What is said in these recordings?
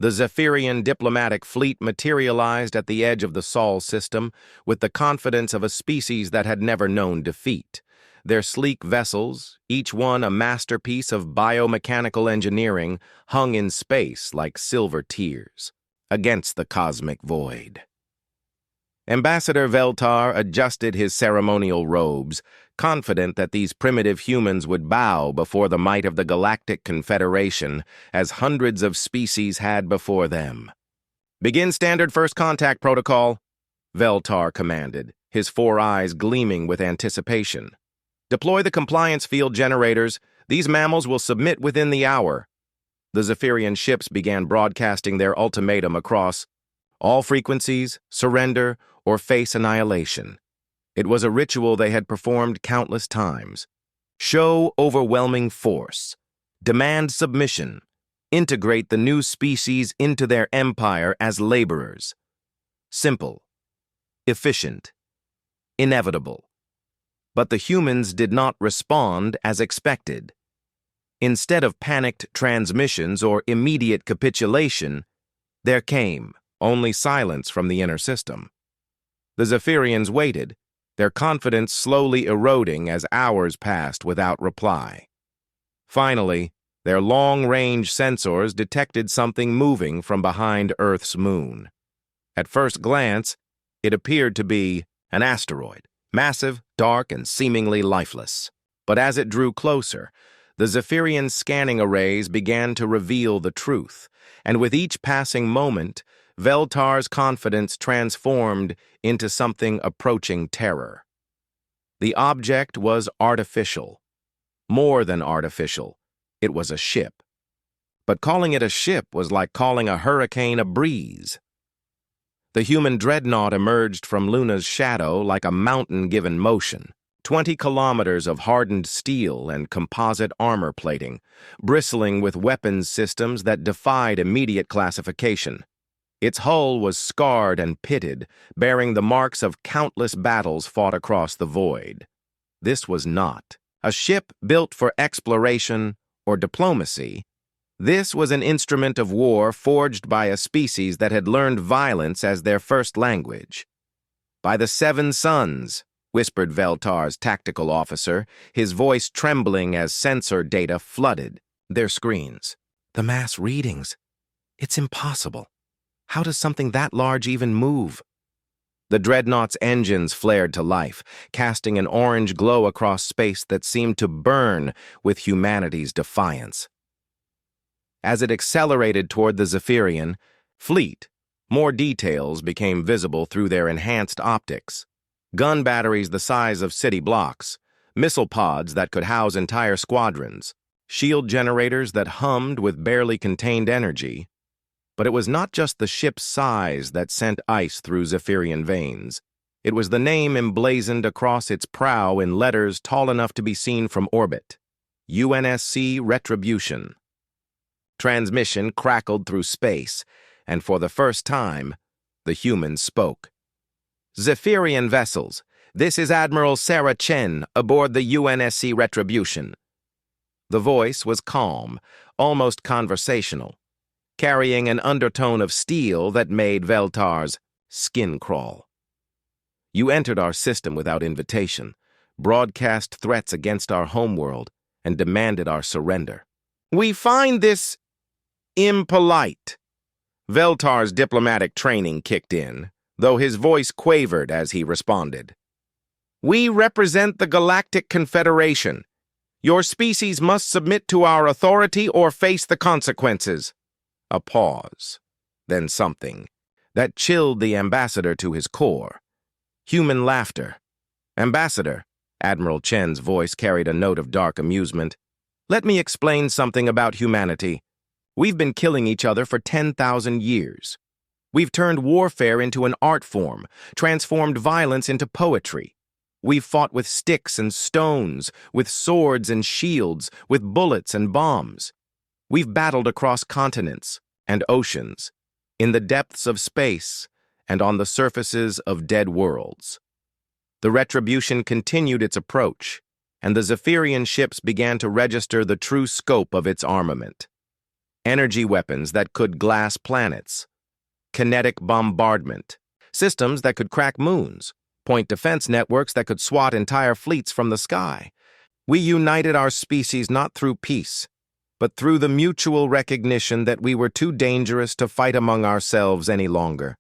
The Zephirian diplomatic fleet materialized at the edge of the Sol system with the confidence of a species that had never known defeat. Their sleek vessels, each one a masterpiece of biomechanical engineering, hung in space like silver tears against the cosmic void. Ambassador Veltar adjusted his ceremonial robes, confident that these primitive humans would bow before the might of the Galactic Confederation, as hundreds of species had before them. "Begin standard first contact protocol," Veltar commanded, his four eyes gleaming with anticipation. "Deploy the compliance field generators. These mammals will submit within the hour." The Zephirian ships began broadcasting their ultimatum across all frequencies: surrender or face annihilation. It was a ritual they had performed countless times. Show overwhelming force. Demand submission. Integrate the new species into their empire as laborers. Simple. Efficient. Inevitable. But the humans did not respond as expected. Instead of panicked transmissions or immediate capitulation, there came only silence from the inner system. The Zephirians waited, their confidence slowly eroding as hours passed without reply. Finally, their long-range sensors detected something moving from behind Earth's moon. At first glance, it appeared to be an asteroid, massive, dark, and seemingly lifeless. But as it drew closer, the Zephirian scanning arrays began to reveal the truth, and with each passing moment, Veltar's confidence transformed into something approaching terror. The object was artificial. More than artificial, it was a ship. But calling it a ship was like calling a hurricane a breeze. The human Dreadnought emerged from Luna's shadow like a mountain given motion. 20 kilometers of hardened steel and composite armor plating, bristling with weapons systems that defied immediate classification. Its hull was scarred and pitted, bearing the marks of countless battles fought across the void. This was not a ship built for exploration or diplomacy. This was an instrument of war forged by a species that had learned violence as their first language. "By the Seven Suns," whispered Veltar's tactical officer, his voice trembling as sensor data flooded their screens. "The mass readings. It's impossible. How does something that large even move?" The Dreadnought's engines flared to life, casting an orange glow across space that seemed to burn with humanity's defiance. As it accelerated toward the Zephirian fleet, more details became visible through their enhanced optics. Gun batteries the size of city blocks, missile pods that could house entire squadrons, shield generators that hummed with barely contained energy. But it was not just the ship's size that sent ice through Zephirian veins. It was the name emblazoned across its prow in letters tall enough to be seen from orbit: UNSC Retribution. Transmission crackled through space, and for the first time, the humans spoke. "Zephirian vessels, this is Admiral Chen aboard the UNSC Retribution." The voice was calm, almost conversational, carrying an undertone of steel that made Veltar's skin crawl. "You entered our system without invitation, broadcast threats against our homeworld, and demanded our surrender. We find this impolite." Veltar's diplomatic training kicked in, though his voice quavered as he responded. "We represent the Galactic Confederation. Your species must submit to our authority or face the consequences." A pause, then something that chilled the ambassador to his core. Human laughter. "Ambassador," Admiral Chen's voice carried a note of dark amusement, "let me explain something about humanity. We've been killing each other for 10,000 years. We've turned warfare into an art form, transformed violence into poetry. We've fought with sticks and stones, with swords and shields, with bullets and bombs. We've battled across continents and oceans, in the depths of space and on the surfaces of dead worlds." The Retribution continued its approach, and the Zephirian ships began to register the true scope of its armament. energy weapons that could glass planets, kinetic bombardment, systems that could crack moons, point defense networks that could swat entire fleets from the sky. We united our species not through peace, but through the mutual recognition that we were too dangerous to fight among ourselves any longer.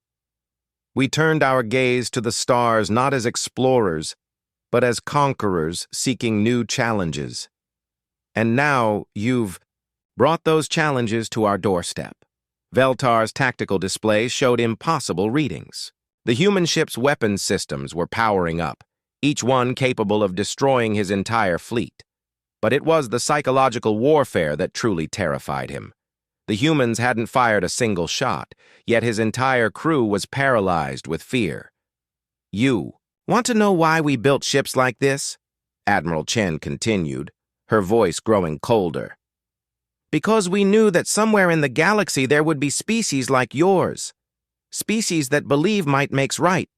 We turned our gaze to the stars not as explorers, but as conquerors seeking new challenges. And now you've brought those challenges to our doorstep. Veltar's tactical displays showed impossible readings. The human ship's weapons systems were powering up, each one capable of destroying his entire fleet. But it was the psychological warfare that truly terrified him. The humans hadn't fired a single shot, yet his entire crew was paralyzed with fear. "You want to know why we built ships like this?" Admiral Chen continued, her voice growing colder. "Because we knew that somewhere in the galaxy there would be species like yours. Species that believe might makes right.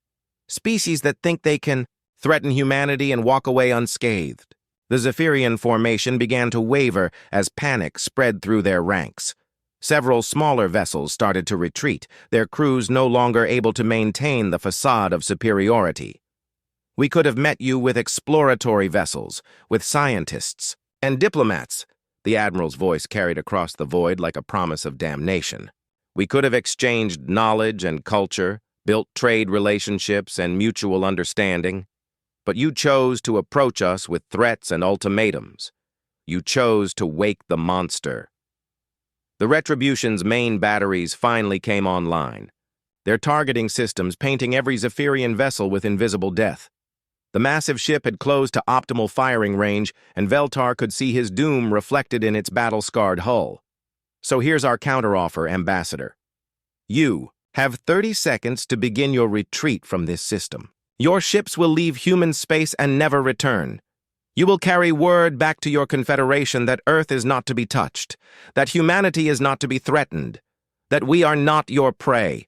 Species that think they can threaten humanity and walk away unscathed." The Zephirian formation began to waver as panic spread through their ranks. Several smaller vessels started to retreat, their crews no longer able to maintain the facade of superiority. "We could have met you with exploratory vessels, with scientists, and diplomats," the Admiral's voice carried across the void like a promise of damnation. "We could have exchanged knowledge and culture, built trade relationships and mutual understanding. But you chose to approach us with threats and ultimatums. You chose to wake the monster." The Retribution's main batteries finally came online, their targeting systems painting every Zephirian vessel with invisible death. The massive ship had closed to optimal firing range, and Veltar could see his doom reflected in its battle-scarred hull. "So here's our counteroffer, Ambassador. You have 30 seconds to begin your retreat from this system. Your ships will leave human space and never return. You will carry word back to your Confederation that Earth is not to be touched, that humanity is not to be threatened, that we are not your prey."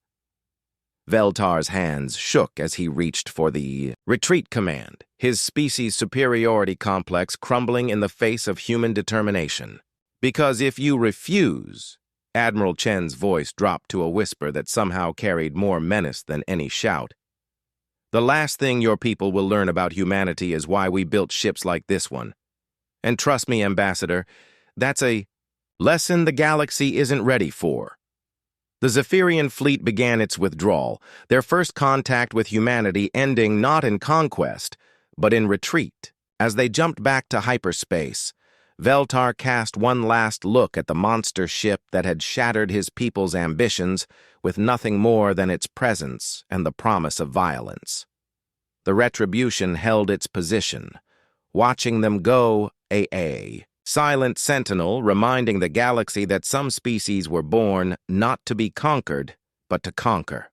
Veltar's hands shook as he reached for the retreat command, his species' superiority complex crumbling in the face of human determination. "Because if you refuse," Admiral Chen's voice dropped to a whisper that somehow carried more menace than any shout, "the last thing your people will learn about humanity is why we built ships like this one. And trust me, Ambassador, that's a lesson the galaxy isn't ready for." The Zephirian fleet began its withdrawal, their first contact with humanity ending not in conquest, but in retreat. As they jumped back to hyperspace, Veltar cast one last look at the monster ship that had shattered his people's ambitions with nothing more than its presence and the promise of violence. The Retribution held its position, watching them go, a silent sentinel reminding the galaxy that some species were born not to be conquered, but to conquer.